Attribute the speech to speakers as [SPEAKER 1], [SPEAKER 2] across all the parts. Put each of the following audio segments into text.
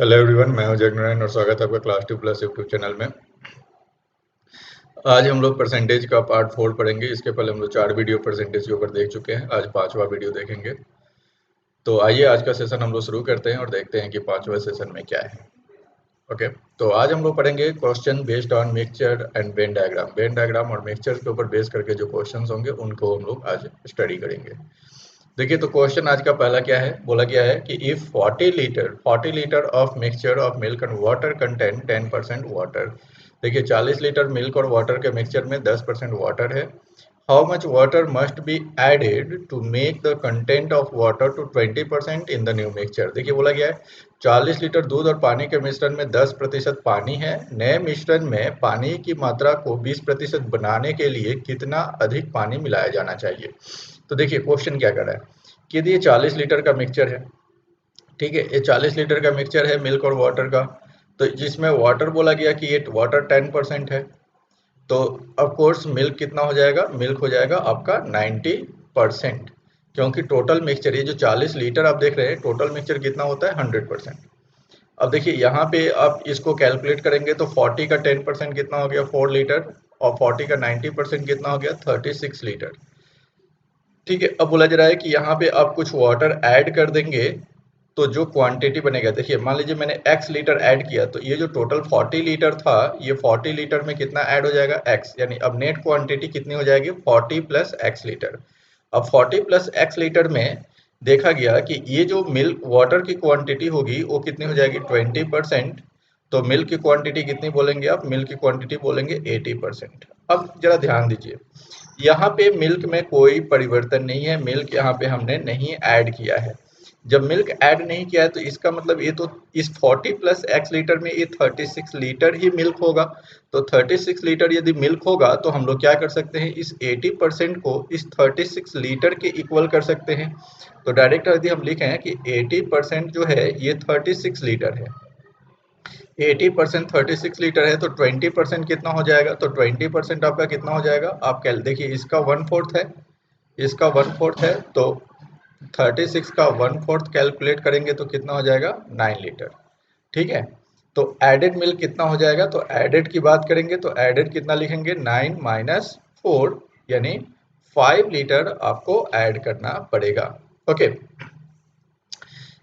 [SPEAKER 1] Hello everyone, मैं हूं जगनारायण और स्वागत है आपका क्लास 2+ यूट्यूब चैनल में। आज हम लोग परसेंटेज का पार्ट 4 पढ़ेंगे। इसके पहले हम लोग 4 वीडियो परसेंटेज के ऊपर देख चुके हैं। आज 5वां वीडियो देखेंगे। तो आइए आज का सेशन हम लोग शुरू करते हैं और देखते हैं कि 5वें सेशन में क्या है। ओके, तो आज हम लोग पढ़ेंगे question based on mixture and Venn diagram. Venn diagram और मिक्सचर के ऊपर बेस करके जो क्वेश्चन होंगे उनको हम लोग आज स्टडी करेंगे। देखिए, तो क्वेश्चन आज का पहला क्या है, बोला गया है कि if 40 litre of mixture of milk and water contain 10% water. देखिए, 40 लीटर मिल्क और वाटर के मिक्सचर में 10% वाटर है। How much water must be added to make the content of water to 20% in the new mixture. देखिए, बोला गया है 40 litre दूध और पानी के मिश्रण में 10% पानी है। नए मिश्रण में पानी की मात्रा को 20% बनाने के लिए कितना अधिक पानी मिलाया जाना चाहिए। तो देखिए, क्वेश्चन क्या कर रहा है कि यदि ये 40 लीटर का मिक्सचर है, ठीक है, ये 40 लीटर का मिक्सचर है मिल्क और वाटर का, तो जिसमें वाटर बोला गया कि ये वाटर 10% है, तो ऑफ कोर्स मिल्क कितना हो जाएगा, मिल्क हो जाएगा आपका 90%, क्योंकि टोटल मिक्सचर ये जो 40 लीटर आप देख रहे हैं, टोटल मिक्सचर कितना होता है 100%। अब देखिए, यहाँ पे आप इसको कैलकुलेट करेंगे तो 40 का 10% कितना हो गया 4 लीटर, और 40 का 90% कितना हो गया 36 लीटर। ठीक है, अब बोला जा रहा है कि यहाँ पे आप कुछ वाटर ऐड कर देंगे तो जो क्वांटिटी बनेगा, देखिए मान लीजिए मैंने x लीटर ऐड किया, तो ये जो टोटल 40 लीटर था, ये 40 लीटर में कितना ऐड हो जाएगा x, यानी अब नेट क्वांटिटी कितनी हो जाएगी 40 प्लस x लीटर। अब 40 प्लस x लीटर में देखा गया कि ये जो मिल्क वाटर की क्वांटिटी होगी वो कितनी हो जाएगी 20%। तो मिल्क की क्वांटिटी कितनी बोलेंगे आप, मिल्क की क्वांटिटी बोलेंगे 80%। अब जरा ध्यान दीजिए, यहाँ पे मिल्क में कोई परिवर्तन नहीं है, मिल्क यहाँ पे हमने नहीं ऐड किया है। जब मिल्क ऐड नहीं किया है तो इसका मतलब ये तो इस 40 प्लस x लीटर में ये 36 लीटर ही मिल्क होगा। तो 36 लीटर यदि मिल्क होगा तो हम लोग क्या कर सकते हैं, इस 80% को इस 36 लीटर के इक्वल कर सकते हैं। तो डायरेक्ट यदि हम लिखें कि 80% जो है ये 36 लीटर है, 80% 36 लीटर है, तो 20% कितना हो जाएगा, तो 20% आपका कितना हो जाएगा, आप क्या देखिए इसका 1/4 है, इसका 1/4 है, तो 36 का 1/4 कैलकुलेट करेंगे तो कितना हो जाएगा 9 लीटर। ठीक है, तो एडेड मिल्क कितना हो जाएगा, तो एडेड की बात करेंगे तो एडेड कितना लिखेंगे 9 माइनस 4, यानी 5 लीटर आपको ऐड करना पड़ेगा। ओके,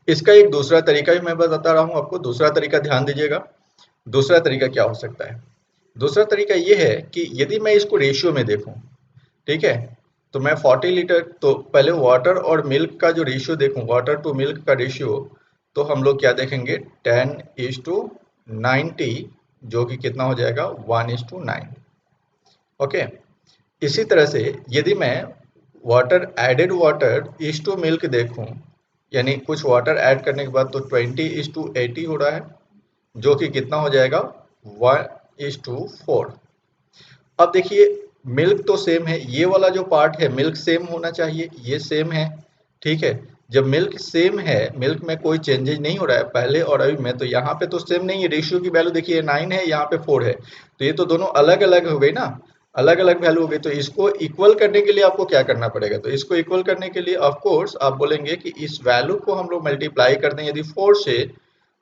[SPEAKER 1] इसका एक दूसरा तरीका भी मैं बता रहा हूँ आपको, दूसरा तरीका ध्यान दीजिएगा। दूसरा तरीका क्या हो सकता है, दूसरा तरीका ये है कि यदि मैं इसको रेशियो में देखूं, ठीक है, तो मैं 40 लीटर, तो पहले वाटर और मिल्क का जो रेशियो देखूं, वाटर टू मिल्क का रेशियो, तो हम लोग क्या देखेंगे 10:90, जो कि कितना हो जाएगा 1:9। ओके, इसी तरह से यदि मैं water added water is to milk देखूं, यानी कुछ वाटर ऐड करने के बाद, तो 20:80 हो रहा है, जो कि कितना हो जाएगा 1:4। अब देखिए, मिल्क तो सेम है, ये वाला जो पार्ट है मिल्क सेम होना चाहिए, ये सेम है, ठीक है। जब मिल्क सेम है, मिल्क में कोई चेंजेज नहीं हो रहा है पहले और अभी में, तो यहाँ पे तो सेम नहीं है, रेशियो की वैल्यू देखिए 9 है, यहाँ पे 4 है, तो ये तो दोनों अलग अलग हो गई ना, अलग अलग वैल्यू हो गई। तो इसको इक्वल करने के लिए आपको क्या करना पड़ेगा, तो इसको इक्वल करने के लिए ऑफ कोर्स आप बोलेंगे कि इस वैल्यू को हम लोग मल्टीप्लाई कर दें यदि 4 से,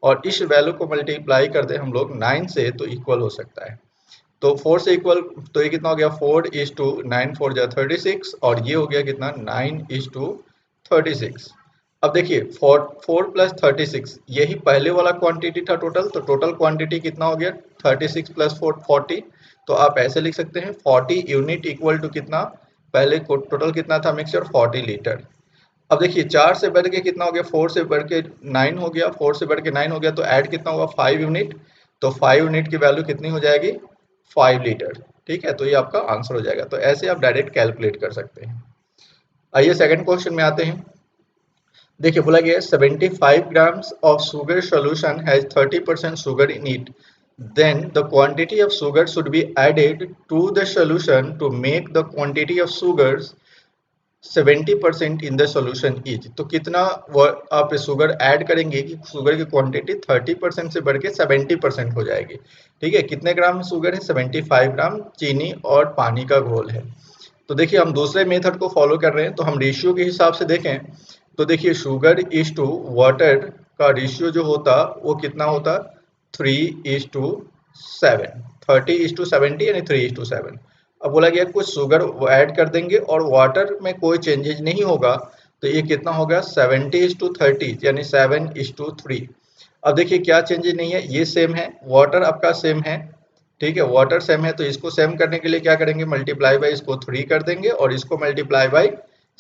[SPEAKER 1] और इस वैल्यू को मल्टीप्लाई कर दें हम लोग 9 से, तो इक्वल हो सकता है। तो 4 से इक्वल, तो ये कितना हो गया 4:9, 4 जा 36, और ये हो गया कितना 9:36। अब देखिए 4 प्लस 36 यही पहले वाला क्वांटिटी था टोटल, तो टोटल क्वांटिटी कितना हो गया 36 प्लस 4 40। तो आप ऐसे लिख सकते हैं 40 यूनिट इक्वल टू कितना, पहले टोटल कितना था मिक्सचर 40 लीटर। अब देखिए 4 से बढ़ के कितना हो गया, 4 से बढ़ के 9 हो गया, 4 से बढ़ के 9 हो गया, तो ऐड कितना हुआ 5 यूनिट, तो 5 यूनिट की वैल्यू कितनी हो जाएगी 5 लीटर। ठीक है, तो ये आपका आंसर हो जाएगा। तो ऐसे आप डायरेक्ट कैलकुलेट कर सकते हैं। आइए सेकंड क्वेश्चन में आते हैं। देखिए, बोला गया 75 grams of sugar solution has 30% sugar in it, then the quantity of sugar should be added to the solution to make the quantity of sugars 70% in the solution is. तो कितना आप sugar add करेंगे कि sugar की quantity 30% से बढ़ के 70% हो जाएगी। ठीक है, कितने ग्राम शुगर है 75 ग्राम चीनी और पानी का घोल है। तो देखिए, हम दूसरे मेथड को फॉलो कर रहे हैं, तो हम रेशियो के हिसाब से देखें तो देखिए शुगर इज टू वाटर, का रेशियो जो होता वो कितना होता, 3:7, 30:70 यानी 3:7। अब बोला गया कुछ शुगर ऐड कर देंगे और वाटर में कोई चेंजेज नहीं होगा, तो ये कितना होगा 70:30 यानी 7:3। अब देखिए क्या चेंजेज नहीं है, ये सेम है, वाटर आपका सेम है, ठीक है, वाटर सेम है, तो इसको सेम करने के लिए क्या करेंगे, मल्टीप्लाई बाई इसको 3 कर देंगे और इसको मल्टीप्लाई बाई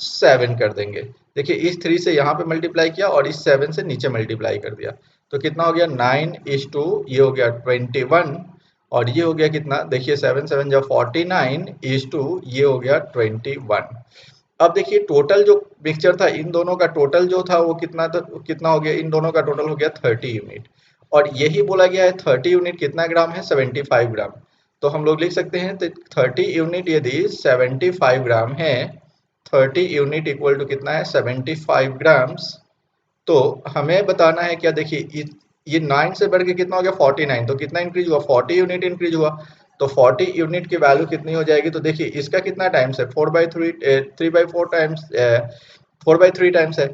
[SPEAKER 1] 7 कर देंगे। देखिए इस 3 से यहाँ पे मल्टीप्लाई किया और इस 7 से नीचे मल्टीप्लाई कर दिया, तो कितना हो गया 9:2, ये हो गया 21 और ये हो गया कितना, देखिए 7 7 जब 49:2, ये हो गया 21। अब देखिए टोटल जो मिक्सचर था इन दोनों का टोटल जो था वो कितना था, कितना हो गया, इन दोनों का टोटल हो गया 30 यूनिट और यही बोला गया है 30 यूनिट कितना ग्राम है, 75 ग्राम। तो हम लोग लिख सकते हैं तो 30 यूनिट यदि 75 ग्राम है, 30 यूनिट इक्वल टू कितना है 75 ग्राम्स। तो हमें बताना है क्या, देखिए ये 9 से बढ़ के कितना हो गया 49, तो कितना इंक्रीज हुआ 40 यूनिट इंक्रीज हुआ, तो 40 यूनिट की वैल्यू कितनी हो जाएगी, तो देखिए इसका कितना टाइम्स है 4/3, 3/4 टाइम्स, 4/3 टाइम्स है,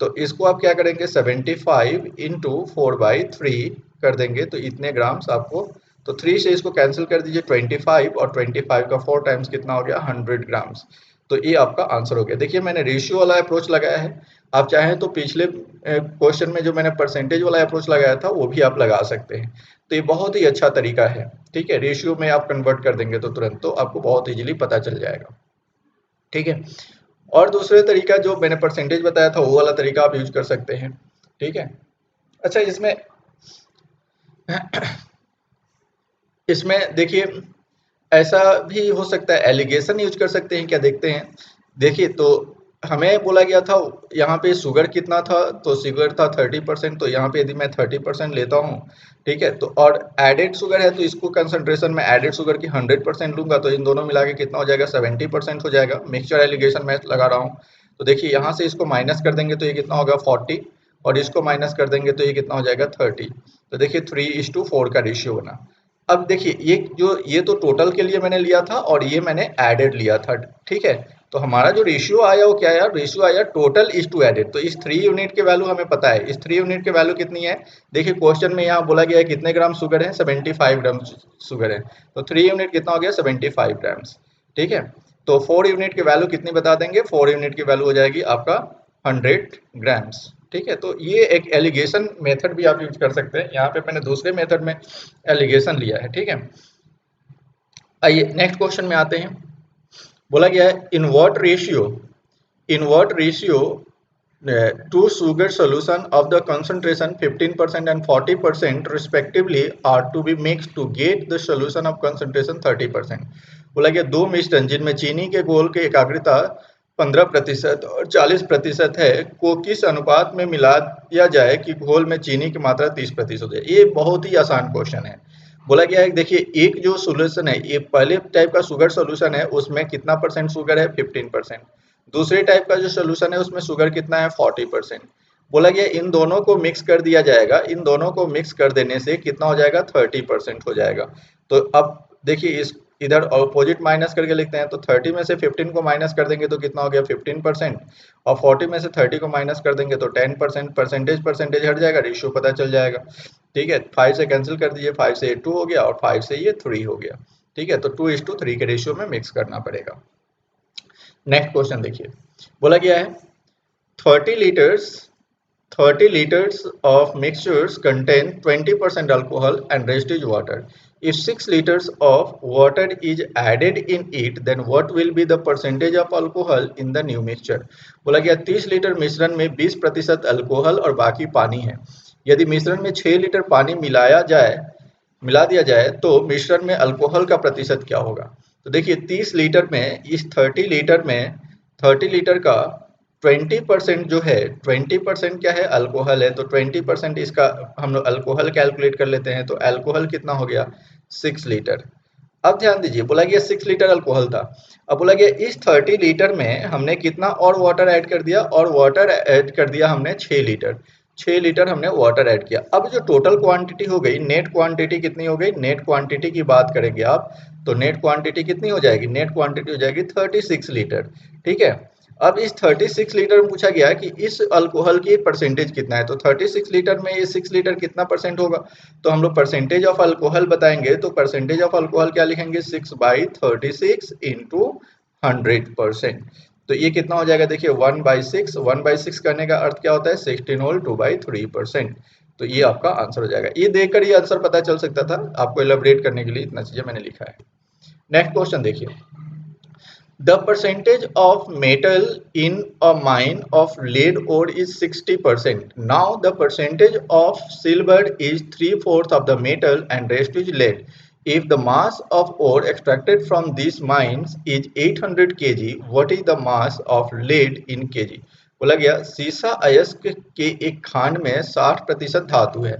[SPEAKER 1] तो इसको आप क्या करेंगे 75 इंटू 4/3 कर देंगे, तो इतने ग्राम्स आपको, तो 3 से इसको कैंसिल कर दीजिए 25 और 25 का 4 टाइम्स कितना हो गया 100 ग्राम्स। तो ये आपका आंसर हो गया। देखिए मैंने रेशियो वाला अप्रोच लगाया है, आप चाहें तो पिछले क्वेश्चन में जो मैंने परसेंटेज वाला अप्रोच लगाया था वो भी आप लगा सकते हैं। तो ये बहुत ही अच्छा तरीका है, ठीक है, रेशियो में आप कन्वर्ट कर देंगे तो तुरंत तो आपको बहुत इजीली पता चल जाएगा, ठीक है। और दूसरे तरीका जो मैंने परसेंटेज बताया था वो वाला तरीका आप यूज कर सकते हैं, ठीक है। अच्छा इसमें इसमें देखिए ऐसा भी हो सकता है, एलिगेशन यूज कर सकते हैं क्या, देखते हैं। देखिए तो हमें बोला गया था यहाँ पे शुगर कितना था, तो शुगर था 30%, तो यहाँ पे यदि मैं 30% लेता हूँ, ठीक है, तो और एडेड शुगर है तो इसको कंसंट्रेशन में एडेड शुगर की 100% लूंगा, तो इन दोनों मिला के कितना हो जाएगा 70% हो जाएगा। मिक्सचर एलिगेशन मैं लगा रहा हूँ, तो देखिए यहाँ से इसको माइनस कर देंगे तो ये कितना होगा 40 और इसको माइनस कर देंगे तो ये कितना हो जाएगा 30। तो देखिए 3:4 का रेशियो बना। अब देखिए ये तो टोटल के लिए मैंने लिया था और ये मैंने एडेड लिया था, ठीक है। तो हमारा जो रेशियो आया वो क्या आया, रेशियो आया टोटल इज टू एडेड। तो इस 3 यूनिट के वैल्यू हमें पता है, इस 3 यूनिट के वैल्यू कितनी है, देखिए क्वेश्चन में यहाँ बोला गया है कितने ग्राम शुगर है, 75 ग्राम शुगर है, तो 3 यूनिट कितना हो गया 75 ग्राम्स, ठीक है। तो 4 यूनिट की वैल्यू कितनी बता देंगे, 4 यूनिट की वैल्यू हो जाएगी आपका 100 ग्राम्स, ठीक है। तो ये एक एलिगेशन मेथड भी आप यूज कर सकते हैं, यहाँ पे मैंने दूसरे मेथड में एलिगेशन लिया है, ठीक है। आइए नेक्स्ट क्वेश्चन में आते हैं। बोला गया है in what ratio two sugar solution of the concentration 15% and 40% respectively are to be mixed to get the solution of concentration 30%। बोला गया दो मिश्रण जिनमें चीनी के घोल की एकाग्रता 15% और 40% है को किस अनुपात में मिला दिया जाए कि घोल में चीनी की मात्रा 30% हो जाए। ये बहुत ही आसान क्वेश्चन है। बोला गया है देखिए एक जो सोल्यूशन है, ये पहले टाइप का शुगर सोल्यूशन है, उसमें कितना परसेंट शुगर है 15%। दूसरे टाइप का जो सोल्यूशन है उसमें शुगर कितना है 40%। बोला गया इन दोनों को मिक्स कर दिया जाएगा, इन दोनों को मिक्स कर देने से कितना हो जाएगा 30% हो जाएगा। तो अब देखिए इस इधर अपोजिट माइनस करके लिखते हैं, तो 30 में से 15 को माइनस कर देंगे तो कितना हो गया 15%, और 40 में से 30 को माइनस कर देंगे तो 10%, परसेंटेज हट जाएगा, रेशियो पता चल जाएगा, ठीक है। 5 से कैंसिल कर दीजिए, 5 से ये 2 हो गया और 5 से ये 3 हो गया, ठीक है। तो 2:3 के रेशियो में मिक्स करना पड़ेगा। नेक्स्ट क्वेश्चन देखिए, बोला गया है 30 liters of mixtures contain 20% alcohol and rest is water. If 6 liters of water is added in it, then what will be the percentage of alcohol in the new mixture? बोला गया 30 litre मिश्रण में 20% alcohol और बाकी पानी है। यदि मिश्रण में 6 लीटर पानी मिला दिया जाए तो मिश्रण में अल्कोहल का प्रतिशत क्या होगा। तो देखिए 30 लीटर में इस 30 लीटर का 20% जो है, 20% क्या है अल्कोहल है, तो 20% इसका हम लोग अल्कोहल कैलकुलेट कर लेते हैं, तो अल्कोहल कितना हो गया 6 लीटर। अब ध्यान दीजिए बोला गया 6 लीटर अल्कोहल था, अब बोला गया इस 30 लीटर में हमने कितना और वाटर ऐड कर दिया, और वाटर ऐड कर दिया हमने 6 लीटर, 6 लीटर हमने वाटर ऐड किया। अब जो टोटल क्वांटिटी हो गई, नेट क्वांटिटी कितनी हो गई, नेट क्वांटिटी की बात करेंगे आप तो नेट क्वांटिटी कितनी हो जाएगी, नेट क्वांटिटी हो जाएगी 36 लीटर, ठीक है। अब इस 36 लीटर में पूछा गया कि इस अल्कोहल की परसेंटेज कितना है, तो 36 लीटर में ये 6 लीटर कितना परसेंट होगा, तो हम लोग परसेंटेज ऑफ अल्कोहल बताएंगे, तो परसेंटेज ऑफ अल्कोहल क्या लिखेंगे 6/36 इंटू 100%। तो ये कितना हो जाएगा, देखिए 1/6, 1/6 करने का अर्थ क्या होता है 16 होल 2/3%। तो ये आपका आंसर हो जाएगा। ये देखकर ये आंसर पता चल सकता था, आपको एलैबोरेट करने के लिए इतना चीजें मैंने लिखा है। नेक्स्ट क्वेश्चन देखिए, the percentage of metal in a mine of lead ore is 60%. Now the percentage of silver is 3/4 of the metal and rest is lead. If the mass of ore extracted from these mines is 800 kg, what is the mass of lead in kg? बोला गया सीसा अयस्क के एक खान में 60% धातु है,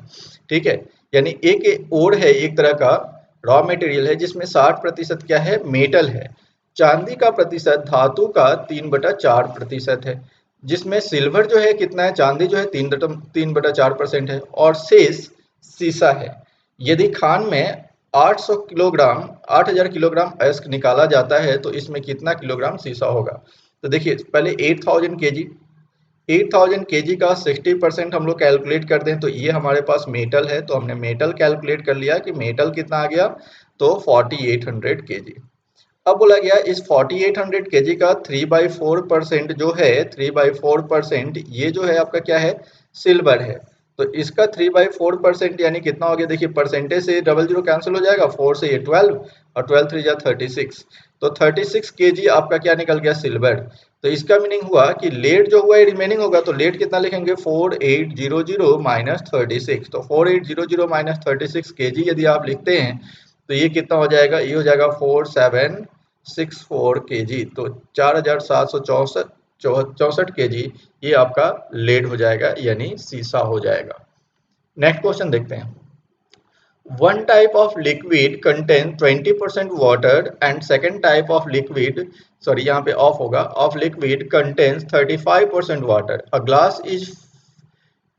[SPEAKER 1] ठीक है, यानी एक ओर है, एक तरह का रॉ मटेरियल है जिसमें 60% क्या है मेटल है। चांदी का प्रतिशत धातु का 3/4% है, जिसमें सिल्वर जो है कितना है, चांदी जो है 3/4% है और शेष सीसा है। यदि खान में 800 किलोग्राम 8000 किलोग्राम अयस्क निकाला जाता है तो इसमें कितना किलोग्राम सीसा होगा। तो देखिए पहले 8000 केजी का 60% हम लोग कैलकुलेट कर दें तो ये हमारे पास मेटल है, तो हमने मेटल कैलकुलेट कर लिया कि मेटल कितना आ गया, तो 4800 केजी। अब बोला गया इस 4800 केजी का 3/4% जो है 3/4% ये जो है आपका क्या है सिल्वर है। तो इसका 3/4% यानी कितना हो गया, देखिए परसेंटेज से 00 कैंसिल हो जाएगा, 4 से ये 12 और 12 3 जा 36, तो 36 केजी आपका क्या निकल गया सिल्वर। तो इसका मीनिंग हुआ कि लेड जो हुआ ये रिमेनिंग होगा, तो लेड कितना लिखेंगे 4800 माइनस 36, तो 4800 माइनस 36 केजी यदि आप लिखते हैं तो ये कितना हो जाएगा, ये हो जाएगा 4764 केजी। तो 4764 केजी ये आपका लेड हो जाएगा यानी सीसा हो जाएगा। नेक्स्ट क्वेश्चन देखते हैं, one type of liquid contains 20% water and second type of liquid, sorry यहाँ पे off होगा, of liquid contains 35% water.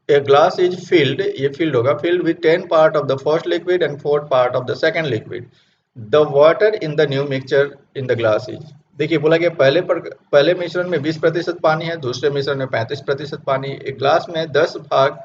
[SPEAKER 1] A glass is filled, ये filled होगा, filled with 10 part of the first liquid and 4 part of the second liquid. The water in the new mixture in the glass is, देखिए बोला गया पहले मिश्रण में 20% पानी है, दूसरे मिश्रण में 35% पानी है। एक ग्लास में 10 भाग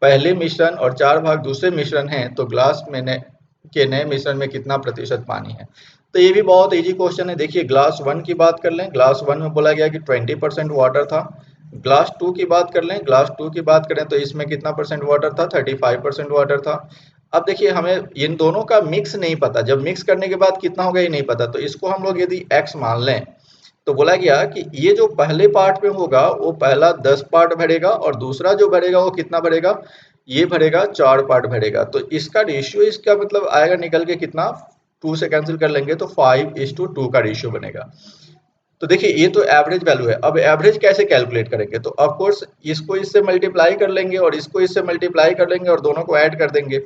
[SPEAKER 1] पहले मिश्रण और 4 भाग दूसरे मिश्रण हैं, तो ग्लास में नए मिश्रण में कितना प्रतिशत पानी है। तो ये भी बहुत इजी क्वेश्चन है। देखिए ग्लास 1 की बात कर लें, ग्लास 1 में बोला गया कि 20% वाटर था। ग्लास 2 की बात कर लें, ग्लास 2 की बात करें तो इसमें कितना परसेंट वाटर था, 35% वाटर था। अब देखिए हमें इन दोनों का मिक्स नहीं पता, जब मिक्स करने के बाद कितना होगा ये नहीं पता, तो इसको हम लोग यदि x मान लें तो बोला गया कि ये जो पहले पार्ट में होगा वो पहला 10 पार्ट भरेगा और दूसरा जो भरेगा वो कितना भरेगा, ये भरेगा 4 पार्ट भरेगा। तो इसका रेशियो इसका मतलब आएगा निकल के कितना, 2 से कैंसिल कर लेंगे तो 5:2 का रेशियो बनेगा। तो देखिए ये तो एवरेज वैल्यू है। अब एवरेज कैसे कैलकुलेट करेंगे, तो ऑफ कोर्स इसको इससे मल्टीप्लाई कर लेंगे और इसको इससे मल्टीप्लाई कर लेंगे और दोनों को ऐड कर देंगे,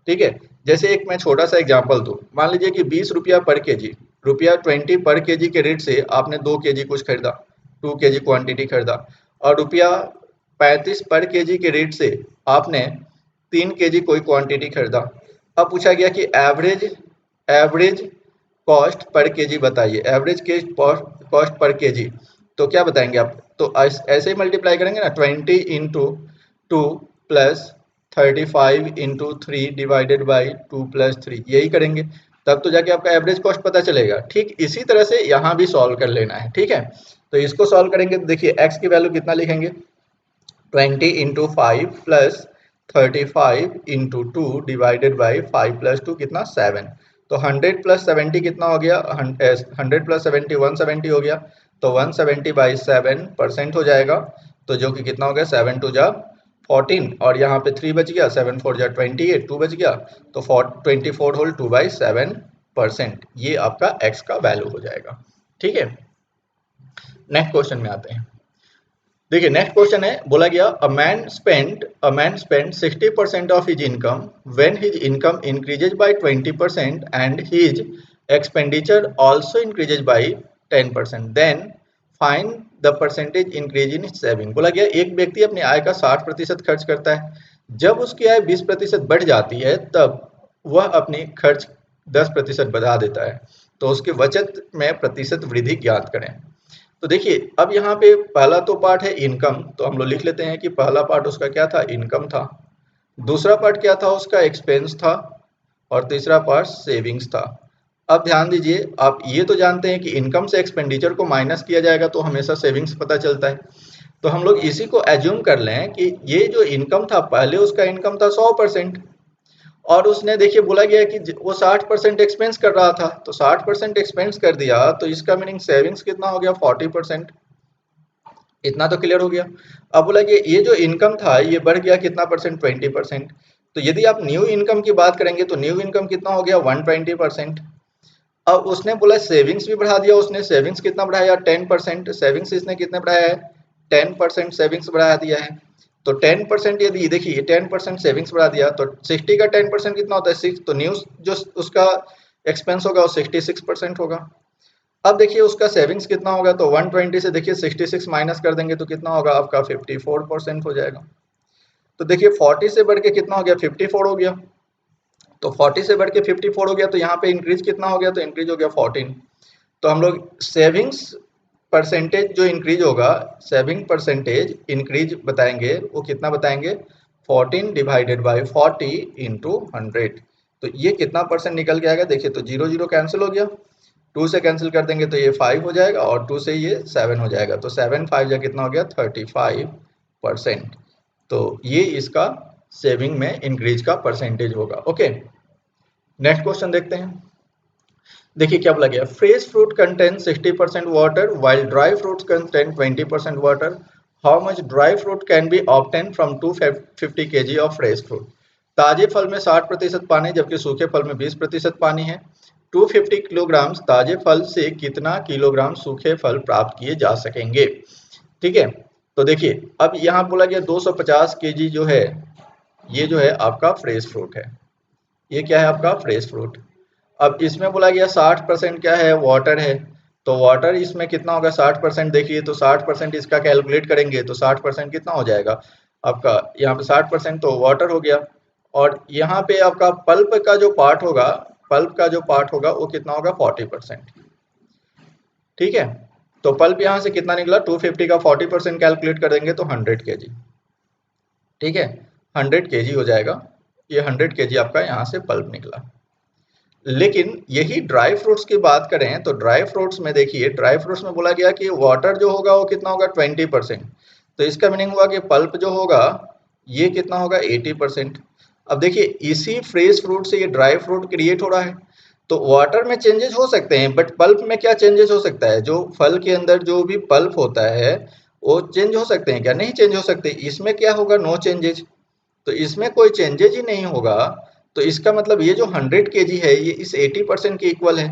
[SPEAKER 1] ठीक है। जैसे एक मैं छोटा सा एग्जांपल दूं, मान लीजिए कि 20 रुपया पर केजी, रुपया 20 पर केजी के रेट से आपने 2 केजी कुछ खरीदा, 2 केजी क्वांटिटी खरीदा, और रुपया 35 पर केजी के रेट से आपने 3 केजी कोई क्वांटिटी खरीदा। अब पूछा गया कि एवरेज कॉस्ट पर केजी बताइए, एवरेज कॉस्ट पर केजी, तो क्या बताएंगे आप, तो ऐसे ही मल्टीप्लाई करेंगे ना, 20 into 2 plus 35 into 3 divided by 2 plus 3, यही करेंगे, तब तो जाके आपका एवरेज कॉस्ट पता चलेगा। ठीक इसी तरह से यहाँ भी सॉल्व कर लेना है, ठीक है। तो इसको सॉल्व करेंगे तो देखिए x की वैल्यू कितना लिखेंगे, 20 into 5 plus 35 into 2 divided by 5 plus 2 कितना 7, तो 100 प्लस 70 कितना हो गया, 100 प्लस 70 170 हो गया, तो 170/7% हो जाएगा, तो जो कि कितना हो गया 7 2 जा 14 और यहाँ पे 3 बच गया, 7 4 जा 28, 2 बच गया, तो 24 होल 2/7%, ये आपका x का वैल्यू हो जाएगा, ठीक है। नेक्स्ट क्वेश्चन में आते हैं। देखिए नेक्स्ट क्वेश्चन है, बोला गया a man spend 60% of his income when his income increases by 20% and his expenditure also increases by 10%, then find the percentage increase in saving. बोला गया एक व्यक्ति अपनी आय का 60% खर्च करता है, जब उसकी आय 20% बढ़ जाती है तब वह अपनी खर्च 10% बढ़ा देता है, तो उसकी बचत में प्रतिशत वृद्धि ज्ञात करें। तो देखिए अब यहाँ पे पहला तो पार्ट है इनकम, तो हम लोग लिख लेते हैं कि पहला पार्ट उसका क्या था, इनकम था। दूसरा पार्ट क्या था उसका, एक्सपेंस था। और तीसरा पार्ट सेविंग्स था। अब ध्यान दीजिए, आप ये तो जानते हैं कि इनकम से एक्सपेंडिचर को माइनस किया जाएगा तो हमेशा सेविंग्स पता चलता है। तो हम लोग इसी को एज्यूम कर लें कि ये जो इनकम था पहले उसका इनकम था 100%, और उसने देखिए बोला गया कि वो 60% एक्सपेंस कर रहा था, तो 60% एक्सपेंस कर दिया तो इसका मीनिंग सेविंग्स कितना हो गया, 40%। इतना तो क्लियर हो गया। अब बोला कि ये जो इनकम था ये बढ़ गया कितना परसेंट, 20%। तो यदि आप न्यू इनकम की बात करेंगे तो न्यू इनकम कितना हो गया, 120%। अब उसने बोला सेविंग्स भी बढ़ा दिया, उसने सेविंग्स कितना बढ़ाया, 10%। सेविंग्स इसने कितने बढ़ाया है, 10% सेविंग्स बढ़ा दिया है। तो 10% यदि देखिए 10% सेविंग्स बढ़ा दिया तो 60 का 10% कितना होता है, 6। तो न्यू जो उसका एक्सपेंस होगा वो 66% होगा। अब देखिए उसका सेविंग्स कितना होगा, तो 120 से देखिए 66 माइनस कर देंगे तो कितना होगा आपका, 54% हो जाएगा। तो देखिए 40 से बढ़ के कितना हो गया, 54 हो गया। तो 40 से बढ़ के 54 हो गया तो यहाँ पे इंक्रीज कितना हो गया, तो इंक्रीज हो गया 14। तो हम लोग सेविंग्स परसेंटेज जो इंक्रीज होगा, सेविंग परसेंटेज इंक्रीज बताएंगे, वो कितना बताएंगे, 14 डिवाइडेड बाई 40 इंटू 100। तो ये कितना परसेंट निकल के आएगा, देखिए तो 0 0 कैंसिल हो गया, 2 से कैंसिल कर देंगे तो ये 5 हो जाएगा, और 2 से ये 7 हो जाएगा। तो 7 5 जा कितना हो गया, 35%। तो ये इसका सेविंग में इंक्रीज का परसेंटेज होगा। ओके, नेक्स्ट क्वेश्चन देखते हैं। देखिए क्या बोला गया, fresh fruit contain 60% water while dry fruits contain 20% water. How much dry fruit can be obtain from 250 kg of fresh fruit. ताजे फल में 60% पानी जबकि सूखे फल में 20% पानी है। 250 किलोग्राम ताजे फल से कितना किलोग्राम सूखे फल प्राप्त किए जा सकेंगे। ठीक है, तो देखिए अब यहाँ बोला गया 250 kg जो है, ये जो है आपका फ्रेश फ्रूट है, ये क्या है आपका फ्रेश फ्रूट। अब इसमें बोला गया 60% क्या है, वाटर है। तो वाटर इसमें कितना होगा, 60%। देखिए तो 60% इसका कैलकुलेट करेंगे तो 60% कितना हो जाएगा आपका, यहाँ पे 60% तो वाटर हो गया। और यहाँ पे आपका पल्प का जो पार्ट होगा, पल्प का जो पार्ट होगा वो कितना होगा, 40%। ठीक है, तो पल्प यहाँ से कितना निकला, 250 का 40% कैलकुलेट कर देंगे तो 100 kg। ठीक है, 100 kg हो जाएगा, ये 100 kg आपका यहाँ से पल्प निकला। लेकिन यही ड्राई फ्रूट्स की बात करें तो ड्राई फ्रूट्स में देखिए, ड्राई फ्रूट्स में बोला गया कि वाटर जो होगा वो कितना होगा, 20%। तो इसका मीनिंग हुआ कि पल्प जो होगा ये कितना होगा, 80%। अब देखिए इसी फ्रेश फ्रूट से ये ड्राई फ्रूट क्रिएट हो रहा है, तो वाटर में चेंजेस हो सकते हैं बट पल्प में क्या चेंजेस हो सकता है, जो फल के अंदर जो भी पल्प होता है वो चेंज हो सकते हैं क्या, नहीं चेंज हो सकते। इसमें क्या होगा, नो चेंजेस। तो इसमें कोई चेंजेज ही नहीं होगा, तो इसका मतलब ये जो 100 kg है ये इस 80% के इक्वल है।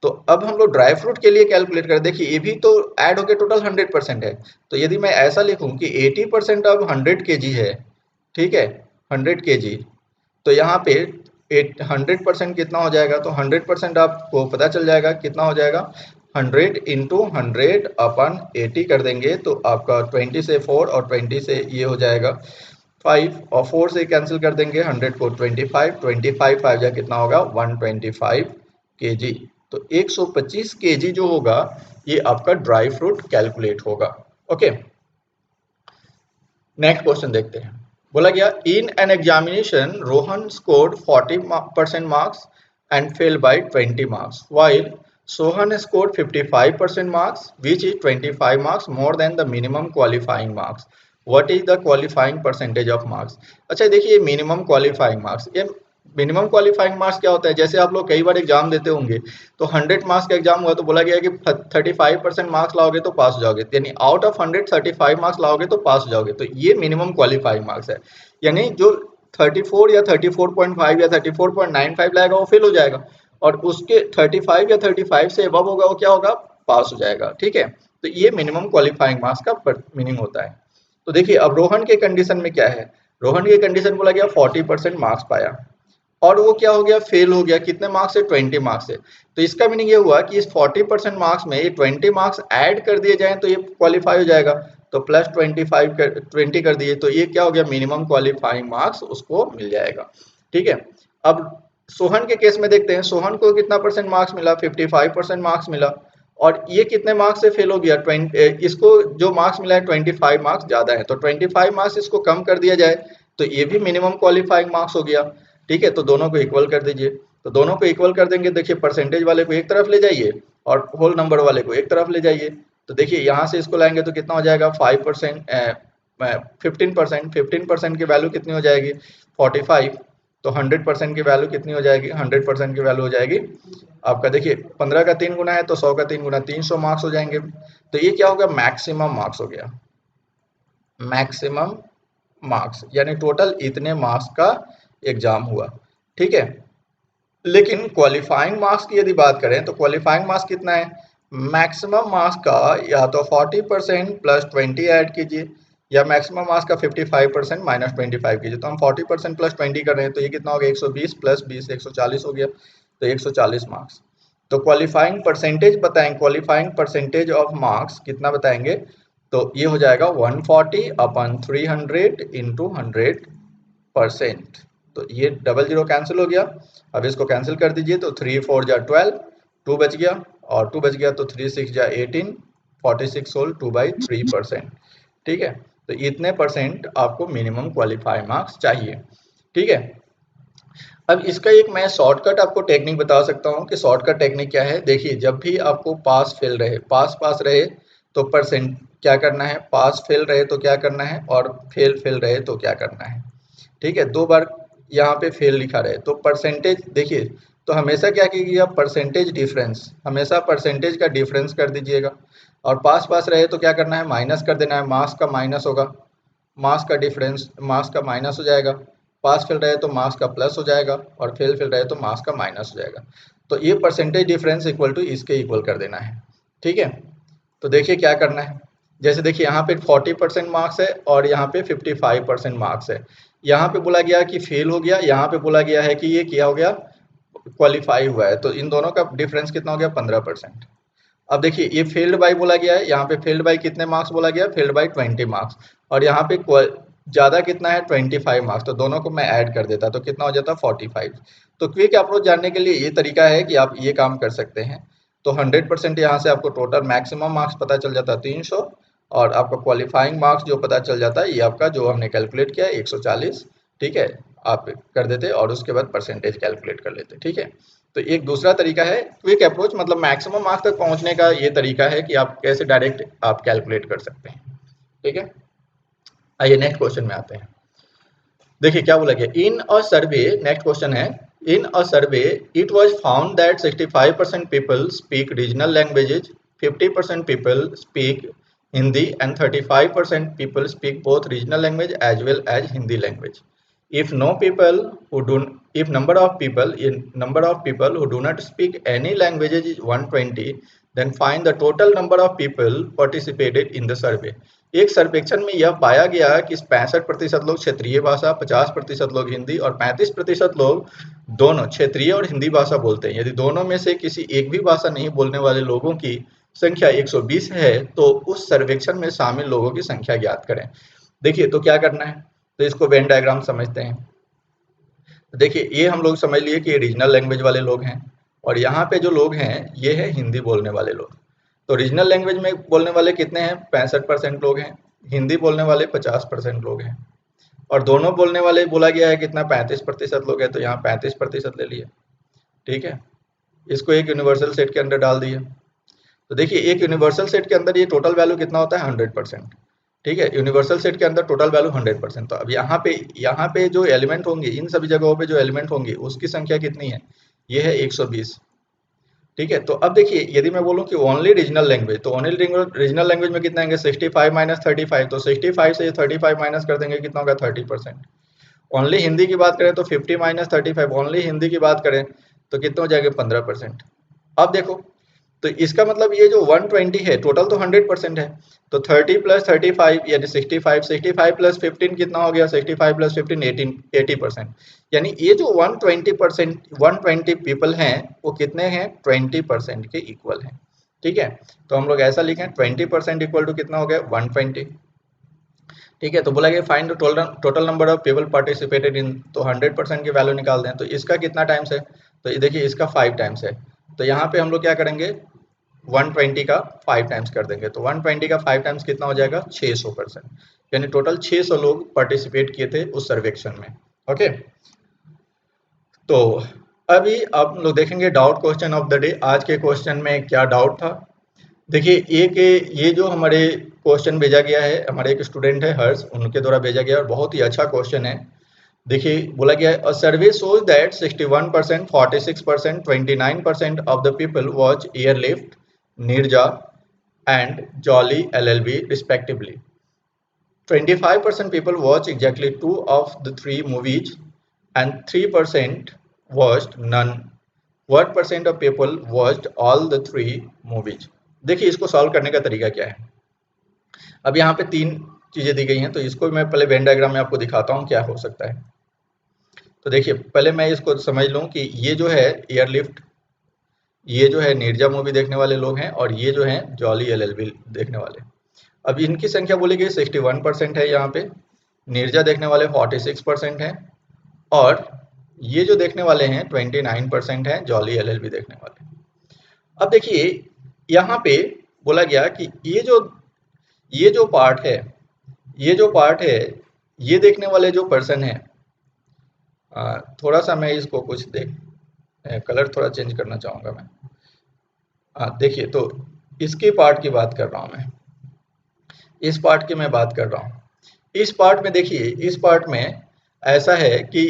[SPEAKER 1] तो अब हम लोग ड्राई फ्रूट के लिए कैलकुलेट करें, देखिए ये भी तो ऐड होके टोटल 100% है। तो यदि मैं ऐसा लिखूं कि 80% अब 100 kg है, ठीक है, 100 kg, तो यहाँ पे 100% कितना हो जाएगा, तो 100% आपको पता चल जाएगा कितना हो जाएगा, 100 इंटू 100 अपन 80 कर देंगे तो आपका 20 से 4 और 20 से ये हो जाएगा 5, और 4 से कैंसिल कर देंगे 100 को, 25 25 5 जा कितना होगा, 125 kg। तो 125 kg जो होगा ये आपका ड्राई फ्रूट कैलकुलेट होगा। ओके, नेक्स्ट क्वेश्चन देखते हैं। बोला गया in an examination Rohan scored 40% marks and fail by 20 marks while Sohan scored 55% marks which is 25 marks more than the minimum qualifying marks. What is the qualifying percentage of marks? अच्छा देखिए minimum qualifying marks, ये minimum qualifying marks क्या होता है, जैसे आप लोग कई बार एग्जाम देते होंगे तो 100 मार्क्स का एग्जाम हुआ तो बोला गया कि 35% मार्क्स लाओगे तो पास हो जाओगे, यानी आउट ऑफ 100 35 मार्क्स लाओगे तो पास हो जाओगे। तो ये मिनिमम क्वालिफाइंग मार्क्स है, यानी जो 34 या 34.5 या 34.95 लाएगा वो फेल हो जाएगा, और उसके 35 या 35 से अबव होगा वो क्या होगा, पास हो जाएगा। ठीक है, तो ये मिनिमम क्वालिफाइंग मार्क्स का मीनिंग होता है। तो देखिए अब रोहन के कंडीशन में क्या है, रोहन के कंडीशन बोला गया 40% मार्क्स पाया और वो क्या हो गया, फेल हो गया, कितने मार्क्स से, 20 मार्क्स से। तो इसका मीनिंग ये हुआ कि इस 40% मार्क्स में ये 20 मार्क्स ऐड कर दिए जाएं तो ये क्वालिफाई हो जाएगा, तो प्लस 20 कर दिए तो ये क्या हो गया, मिनिमम क्वालिफाइंग मार्क्स उसको मिल जाएगा। ठीक है, अब सोहन के केस में देखते हैं, सोहन को कितना परसेंट मार्क्स मिला, 55% मार्क्स मिला, और ये कितने मार्क्स से फेल हो गया 20, इसको जो मार्क्स मिला है 25 मार्क्स ज़्यादा है, तो 25 मार्क्स इसको कम कर दिया जाए तो ये भी मिनिमम क्वालिफाइंग मार्क्स हो गया। ठीक है, तो दोनों को इक्वल कर दीजिए। तो दोनों को इक्वल कर देंगे, देखिए परसेंटेज वाले को एक तरफ ले जाइए और होल नंबर वाले को एक तरफ ले जाइए। तो देखिए यहाँ से इसको लाएंगे तो कितना हो जाएगा 5%, 15%, 15% की वैल्यू कितनी हो जाएगी 45। तो 100% की वैल्यू कितनी हो जाएगी, 100% की वैल्यू हो जाएगी आपका, देखिए 15 का 3 गुना है तो 100 का 3 गुना 300 मार्क्स हो जाएंगे। तो ये क्या हो गया, मैक्सिमम मार्क्स हो गया, मैक्सिमम मार्क्स, यानी टोटल इतने मार्क्स का एग्जाम हुआ। ठीक है, लेकिन क्वालिफाइंग मार्क्स की यदि बात करें तो क्वालिफाइंग मार्क्स कितना है, मैक्सिमम मार्क्स का या तो 40% प्लस 20 ऐड कीजिए, या मैक्सिमम मार्क्स का 55% माइनस 25 कीजिए। तो हम 40% प्लस 20 कर रहे हैं तो ये कितना हो गया 120 प्लस 20 140 हो गया, तो 140 मार्क्स। तो क्वालिफाइंग परसेंटेज बताएंगे, क्वालिफाइंग परसेंटेज ऑफ मार्क्स कितना बताएंगे, तो ये हो जाएगा 140 अपन 300 इंटू 100%। तो ये डबल जीरो कैंसिल हो गया, अब इसको कैंसिल कर दीजिए तो 3 4 जा 12, 2 बच गया, और 2 बच गया तो 3 6 जा 18, 46 होल 2/3%। ठीक है, तो इतने परसेंट आपको मिनिमम क्वालिफाई मार्क्स चाहिए। ठीक है, अब इसका एक मैं शॉर्टकट आपको टेक्निक बता सकता हूँ कि शॉर्टकट टेक्निक क्या है। देखिए जब भी आपको पास फेल रहे, पास पास रहे तो परसेंट क्या करना है, पास फेल रहे तो क्या करना है, और फेल फेल रहे तो क्या करना है। ठीक है, दो बार यहाँ पे फेल लिखा रहे तो परसेंटेज, देखिए तो हमेशा क्या कीजिएगा, परसेंटेज डिफरेंस, हमेशा परसेंटेज का डिफरेंस कर दीजिएगा। और पास पास रहे तो क्या करना है, माइनस कर देना है, मार्क्स का माइनस होगा, मार्क्स का डिफरेंस मार्क्स का माइनस हो जाएगा। पास फेल रहे तो मार्क्स का प्लस हो जाएगा, और फेल फेल रहे तो मार्क्स का माइनस हो जाएगा। तो ये परसेंटेज डिफरेंस इक्वल टू इसके इक्वल कर देना है। ठीक है, तो देखिए क्या करना है, जैसे देखिए यहाँ पे 40% मार्क्स है और यहाँ पे 55% मार्क्स है। यहाँ पे बोला गया कि फेल हो गया, यहाँ पे बोला गया है कि ये क्या हो गया, क्वालिफाई हुआ है। तो इन दोनों का डिफरेंस कितना हो गया 15%। अब देखिए ये फेल्ड बाय बोला गया है, यहाँ पे फेल्ड बाय कितने मार्क्स बोला गया, फेल्ड बाय 20 मार्क्स, और यहाँ पे ज्यादा कितना है 25 मार्क्स, तो दोनों को मैं ऐड कर देता तो कितना हो जाता 45। तो क्विक अप्रोच जानने के लिए ये तरीका है कि आप ये काम कर सकते हैं। तो 100% यहाँ से आपको टोटल मैक्सिमम मार्क्स पता चल जाता है 300, और आपका क्वालिफाइंग मार्क्स जो पता चल जाता है ये आपका जो हमने कैलकुलेट किया 140। ठीक है, आप कर देते और उसके बाद परसेंटेज कैलकुलेट कर लेते। ठीक है, तो एक दूसरा तरीका है क्विक अप्रोच, मतलब मैक्सिमम मार्क्स तक पहुंचने का ये तरीका है कि आप कैसे डायरेक्ट आप कैलकुलेट कर सकते हैं। ठीक है, आइए नेक्स्ट क्वेश्चन में आते हैं। देखिए क्या बोला गया, इन अ सर्वे, नेक्स्ट क्वेश्चन है, in a survey it was found that 65% people speak regional languages, 50% people speak Hindi and 35% people speak both regional language as well as Hindi language. If no people who do, if number of people who do not speak any languages is 120, then find the total number of people participated in the survey। एक सर्वेक्षण में यह पाया गया कि 65% लोग क्षेत्रीय भाषा, 50% लोग हिंदी और 35% लोग दोनों क्षेत्रीय और हिंदी भाषा बोलते हैं। यदि दोनों में से किसी एक भी भाषा नहीं बोलने वाले लोगों की संख्या 120 है तो उस सर्वेक्षण में शामिल लोगों की संख्या ज्ञात करें। देखिए तो क्या करना है, तो इसको वेन डायग्राम समझते हैं। तो देखिए ये हम लोग समझ लिए कि ये रीजनल लैंग्वेज वाले लोग हैं, और यहाँ पे जो लोग हैं ये है हिंदी बोलने वाले लोग। तो रीजनल लैंग्वेज में बोलने वाले कितने हैं, 65% लोग हैं, हिंदी बोलने वाले 50% लोग हैं, और दोनों बोलने वाले बोला गया है कितना 35% लोग हैं, तो यहाँ 35% ले लिए। ठीक है, इसको एक यूनिवर्सल सेट के अंदर डाल दिए। तो देखिए एक यूनिवर्सल सेट के अंदर ये टोटल वैल्यू कितना होता है 100%। ठीक है, यूनिवर्सल सेट के अंदर टोटल वैल्यू 100%। तो अब यहाँ पे जो एलिमेंट होंगे, इन सभी जगहों पे जो एलिमेंट होंगे उसकी संख्या कितनी है, ये है 120। ठीक है, तो अब देखिए यदि मैं बोलूं कि ओनली रीजनल लैंग्वेज, तो ओनली रीजनल लैंग्वेज में कितना आएंगे 65 माइनस 35, तो 65 से 35 माइनस कर देंगे कितना होगा 30%। ओनली हिंदी की बात करें तो 50 माइनस 35, ओनली हिंदी की बात करें तो कितना हो जाएगा 15%। अब देखो तो इसका मतलब ये जो 120 है टोटल तो 100% है, तो 30 प्लस 35 यानी 65, 65 प्लस 15 कितना हो गया, 65 प्लस 15 18, 80%। यानी ये जो 120%, 120 पीपल हैं वो कितने हैं 20% के इक्वल हैं। ठीक है, तो हम लोग ऐसा लिखें 20% इक्वल टू कितना हो गया 120। ठीक है, तो बोला गया find total number of people participated in, तो 100% की वैल्यू निकाल दें। तो इसका कितना टाइम्स है, तो ये देखिए इसका 5 टाइम्स है। तो यहाँ पे हम लोग क्या करेंगे 120 का 5 टाइम्स कर देंगे, तो 120 का 5 टाइम्स कितना हो जाएगा, 600%। यानी टोटल 600 लोग पार्टिसिपेट किए थे उस सर्वेक्षण में। ओके, तो अभी आप लोग देखेंगे doubt question of the day. आज के क्वेश्चन में क्या डाउट था, देखिए एक ये जो हमारे क्वेश्चन भेजा गया है, हमारे एक स्टूडेंट है हर्ष, उनके द्वारा भेजा गया और बहुत ही अच्छा क्वेश्चन है। देखिए बोला गया है, a survey shows that 61%, 46%, 29% of the people watch Airlift, Neerja and Jolly LLB respectively. 25% people watch exactly 2 of the 3 movies and 3% watched none. What percent of people watched all the 3 movies? देखिए इसको सॉल्व करने का तरीका क्या है। अब यहाँ पे 3 चीजें दी गई हैं, तो इसको मैं पहले वेन डायग्राम में आपको दिखाता हूँ क्या हो सकता है। तो देखिए पहले मैं इसको समझ लूँ कि ये जो है एयरलिफ्ट, ये जो है नीरजा मूवी देखने वाले लोग हैं, और ये जो है जॉली LLB देखने वाले। अब इनकी संख्या बोली गई 61% है, यहाँ पे नीरजा देखने वाले 46% हैं, और ये जो देखने वाले हैं 29% हैं जॉली LLB देखने वाले। अब देखिए यहाँ पे बोला गया कि ये जो पार्ट है, ये जो पार्ट है, ये देखने वाले जो पर्सन है, थोड़ा सा मैं इसको कुछ कलर थोड़ा चेंज करना चाहूँगा मैं। देखिए तो इसके पार्ट की बात कर रहा हूँ मैं, इस पार्ट की मैं बात कर रहा हूँ। इस पार्ट में देखिए, इस पार्ट में ऐसा है कि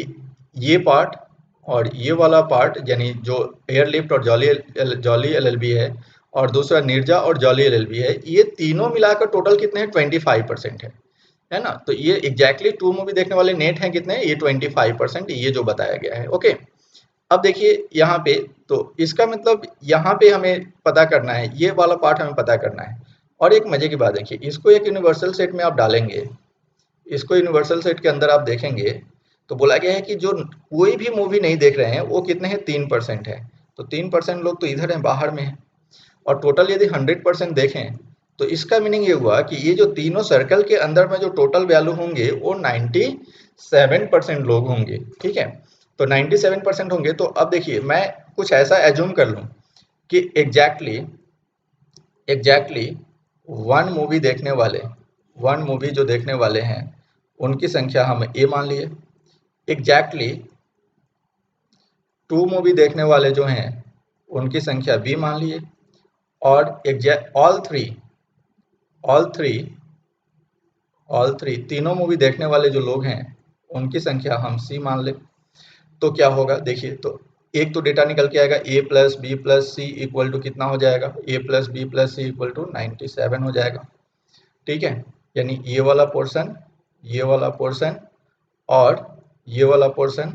[SPEAKER 1] ये पार्ट और ये वाला पार्ट, यानी जो एयरलिफ्ट और जॉली LLB है, और दूसरा नीरजा और जॉली LLB है, ये तीनों मिलाकर टोटल कितने हैं, 25% है ना। तो ये एग्जैक्टली 2 मूवी देखने वाले नेट हैं कितने, ये 25%, ये जो बताया गया है। ओके, अब देखिए यहाँ पे, तो इसका मतलब यहाँ पे हमें पता करना है, ये वाला पार्ट हमें पता करना है। और एक मजे की बात देखिए, इसको एक यूनिवर्सल सेट में आप डालेंगे, इसको यूनिवर्सल सेट के अंदर आप देखेंगे, तो बोला गया है कि जो कोई भी मूवी नहीं देख रहे हैं वो कितने हैं, 3% है। तो 3% लोग तो इधर हैं, बाहर में है। और टोटल यदि 100% देखें, तो इसका मीनिंग ये हुआ कि ये जो तीनों सर्कल के अंदर में जो टोटल वैल्यू होंगे वो 97% लोग होंगे। ठीक है, तो 97% होंगे। तो अब देखिए मैं कुछ ऐसा एज्यूम कर लूं कि एग्जैक्टली 1 मूवी जो देखने वाले हैं उनकी संख्या हम ए मान लिए। एग्जैक्टली 2 मूवी देखने वाले जो हैं उनकी संख्या बी मान लिए। और ऑल थ्री तीनों मूवी देखने वाले जो लोग हैं उनकी संख्या हम सी मान ले। तो क्या होगा देखिए, तो एक तो डेटा निकल के आएगा, a plus B plus C equal to कितना हो जाएगा, a plus B plus C equal to 97 हो जाएगा। ठीक है, यानी ये वाला पोर्शन, ये वाला पोर्शन और ये वाला पोर्शन,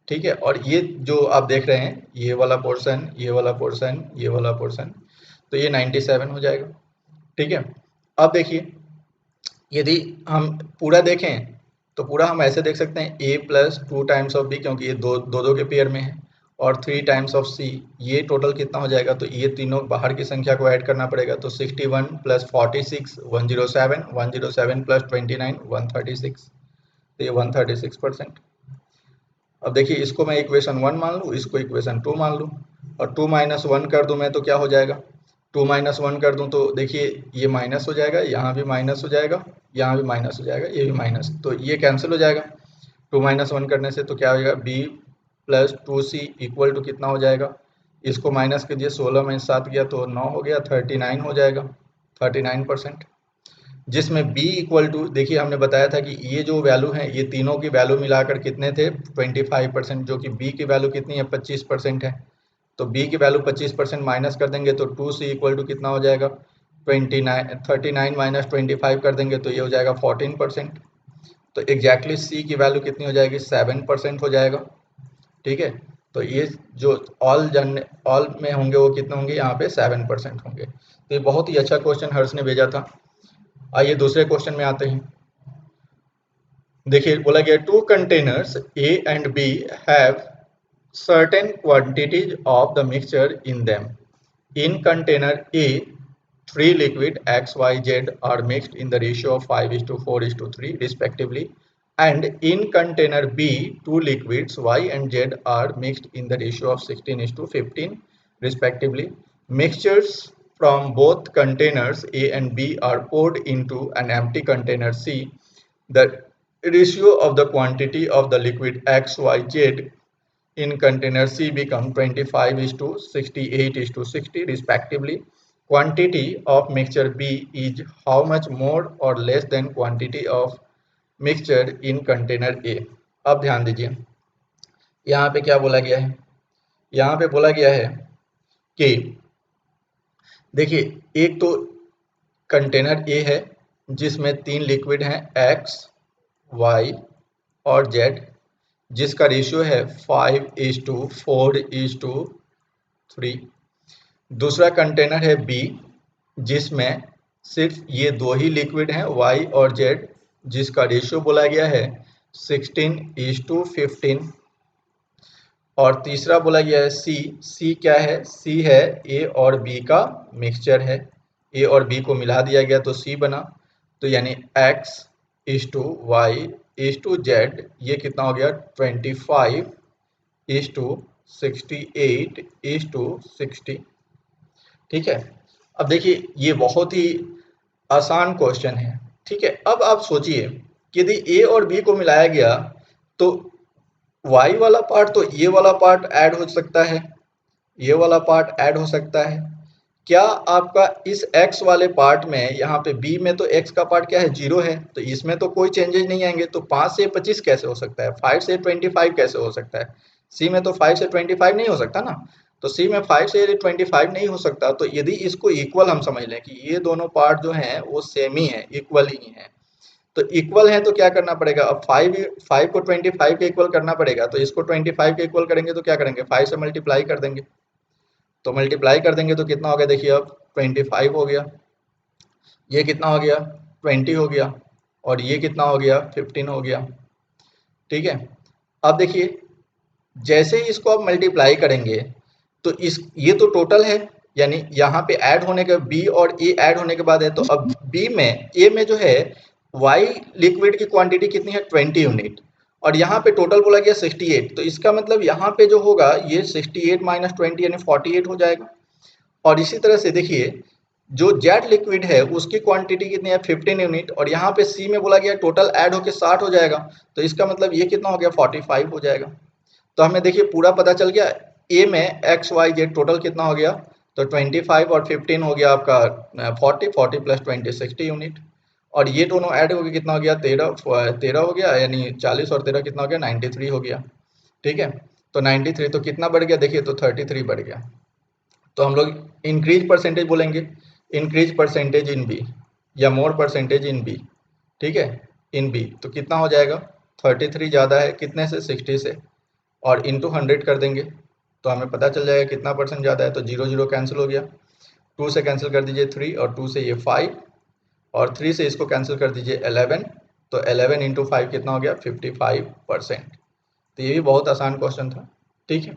[SPEAKER 1] ठीक है, और ये जो आप देख रहे हैं, ये वाला पोर्शन, ये वाला पोर्शन, ये वाला पोर्शन, तो ये 97 हो जाएगा। ठीक है, अब देखिए यदि हम पूरा देखें तो पूरा हम ऐसे देख सकते हैं, a plus 2 times of B, क्योंकि ये दो के पेयर में है, और 3 टाइम्स ऑफ सी, ये टोटल कितना हो जाएगा, तो ये तीनों बाहर की संख्या को ऐड करना पड़ेगा। तो 61 प्लस 46 107, 107 प्लस 29 136, तो ये 136%। अब देखिए इसको मैं इक्वेशन 1 मान लूँ, इसको इक्वेशन 2 मान लूँ, और 2 माइनस 1 कर दूँ मैं तो क्या हो जाएगा, 2 माइनस 1 कर दूँ तो देखिए ये माइनस हो जाएगा, यहाँ भी माइनस हो जाएगा, यहाँ भी माइनस हो जाएगा, ये भी माइनस, तो ये कैंसिल हो जाएगा 2 माइनस 1 करने से। तो क्या हो जाएगा, B plus 2c equal to कितना हो जाएगा, इसको माइनस कीजिए, 16 में 7 गया तो 9 हो गया, 39 हो जाएगा, 39%। जिसमें b इक्वल टू, देखिए हमने बताया था कि ये जो वैल्यू है, ये तीनों की वैल्यू मिलाकर कितने थे, 25%, जो कि b की वैल्यू कितनी है, 25% है। तो b की वैल्यू 25% माइनस कर देंगे तो 2c इक्वल टू कितना हो जाएगा, 39 माइनस 25 कर देंगे तो ये हो जाएगा 14%। तो एग्जैक्टली c की वैल्यू कितनी हो जाएगी, 7% हो जाएगा। ठीक है, तो ये जो ऑल में होंगे वो कितने होंगे, यहाँ पे 7% होंगे। तो ये बहुत ही अच्छा क्वेश्चन हर्ष ने भेजा था। आइए दूसरे क्वेश्चन में आते हैं। देखिए बोला गया, 2 containers A and B have certain quantities of the mixture in them. In container A, 3 liquid X, Y, Z are mixed in the ratio of 5:4:3 respectively, and in container B, 2 liquids Y and Z are mixed in the ratio of 16:15 respectively. Mixtures from both containers A and B are poured into an empty container C, the ratio of the quantity of the liquid X, Y, Z in container C become 25:68:60 respectively. Quantity of mixture B is how much more or less than quantity of mixture in container A. अब ध्यान दीजिए, यहाँ पे क्या बोला गया है? यहाँ पे बोला गया है कि देखिए, एक तो कंटेनर ए है जिसमें 3 लिक्विड हैं X, Y और Z, जिसका रेशियो है 5:4:3। दूसरा कंटेनर है बी जिसमें सिर्फ ये 2 ही लिक्विड हैं Y और Z, जिसका रेशियो बोला गया है 16:15। और तीसरा बोला गया है सी क्या है? सी है ए और बी का मिक्सचर है। ए और बी को मिला दिया गया तो सी बना, तो यानी X:Y:Z, ये कितना हो गया? 25:68:60। ठीक है। अब देखिए, ये बहुत ही आसान क्वेश्चन है। ठीक है, अब आप सोचिए कि यदि ए और बी को मिलाया गया तो y वाला पार्ट, तो ये वाला पार्ट ऐड हो सकता है, ये वाला पार्ट ऐड हो सकता है। क्या आपका इस x वाले पार्ट में, यहाँ पे b में तो x का पार्ट क्या है? 0 है, तो इसमें तो कोई चेंजेस नहीं आएंगे। तो 5 से 25 कैसे हो सकता है? 5 से 25 कैसे हो सकता है? c में तो 5 से 25 नहीं हो सकता ना, तो c में 5 से 25 नहीं हो सकता। तो यदि इसको इक्वल हम समझ लें कि ये दोनों पार्ट जो हैं वो सेम ही है, इक्वल ही है, तो इक्वल है तो क्या करना पड़ेगा? अब 5 को 25 के इक्वल करना पड़ेगा, तो इसको 25 के इक्वल करेंगे तो क्या करेंगे? 5 से मल्टीप्लाई कर देंगे। तो मल्टीप्लाई कर देंगे तो कितना हो गया? देखिए, अब 25 हो गया, ये कितना हो गया? 20 हो गया, और ये कितना हो गया? 15 हो गया। ठीक है। अब देखिए, जैसे ही इसको आप मल्टीप्लाई करेंगे तो ये तो टोटल है, यानी यहाँ पे ऐड होने के बी और ए ऐड होने के बाद है, तो अब बी में, ए में जो है वाई लिक्विड की क्वांटिटी कितनी है? 20 यूनिट, और यहाँ पे टोटल बोला गया 68, तो इसका मतलब यहाँ पे जो होगा ये 68 माइनस 20 यानी 48 हो जाएगा। और इसी तरह से देखिए, जो जेड लिक्विड है उसकी क्वांटिटी कितनी है? 15 यूनिट, और यहाँ पे सी में बोला गया टोटल ऐड होके 60 हो जाएगा, तो इसका मतलब ये कितना हो गया? 45 हो जाएगा। तो हमें देखिए पूरा पता चल गया, ए में एक्स वाई जेड टोटल कितना हो गया? तो 25 और 15 हो गया आपका 40 प्लस 20 60 यूनिट, और ये दोनों ऐड हो गए कितना हो गया? 13 हो गया, यानी 40 और 13 कितना हो गया? 93 हो गया। ठीक है, तो 93 तो कितना बढ़ गया? देखिए, तो 33 बढ़ गया। तो हम लोग इंक्रीज परसेंटेज बोलेंगे, इंक्रीज परसेंटेज इन बी या मोर परसेंटेज इन बी। ठीक है, इन बी तो कितना हो जाएगा? 33 ज़्यादा है कितने से? 60 से, और इंटू 100 कर देंगे तो हमें पता चल जाएगा कितना परसेंट ज़्यादा है। तो 0 0 कैंसिल हो गया, 2 से कैंसिल कर दीजिए 3, और 2 से ये 5, और 3 से इसको कैंसिल कर दीजिए 11, तो 11 इंटू 5 कितना हो गया? 55%। तो ये भी बहुत आसान क्वेश्चन था। ठीक है,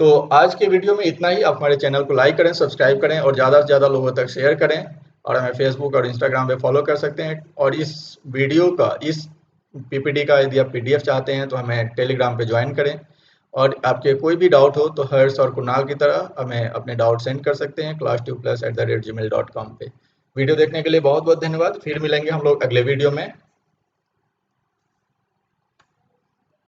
[SPEAKER 1] तो आज के वीडियो में इतना ही। आप हमारे चैनल को लाइक करें, सब्सक्राइब करें और ज़्यादा से ज़्यादा लोगों तक शेयर करें, और हमें फेसबुक और इंस्टाग्राम पे फॉलो कर सकते हैं। और इस वीडियो का, इस पीपीटी का यदि आप पीडीएफ चाहते हैं तो हमें टेलीग्राम पे ज्वाइन करें, और आपके कोई भी डाउट हो तो हर्ष और कुणाल की तरह हमें अपने डाउट सेंड कर सकते हैं class2plus@gmail.com पे। वीडियो देखने के लिए बहुत बहुत धन्यवाद। फिर मिलेंगे हम लोग अगले वीडियो में।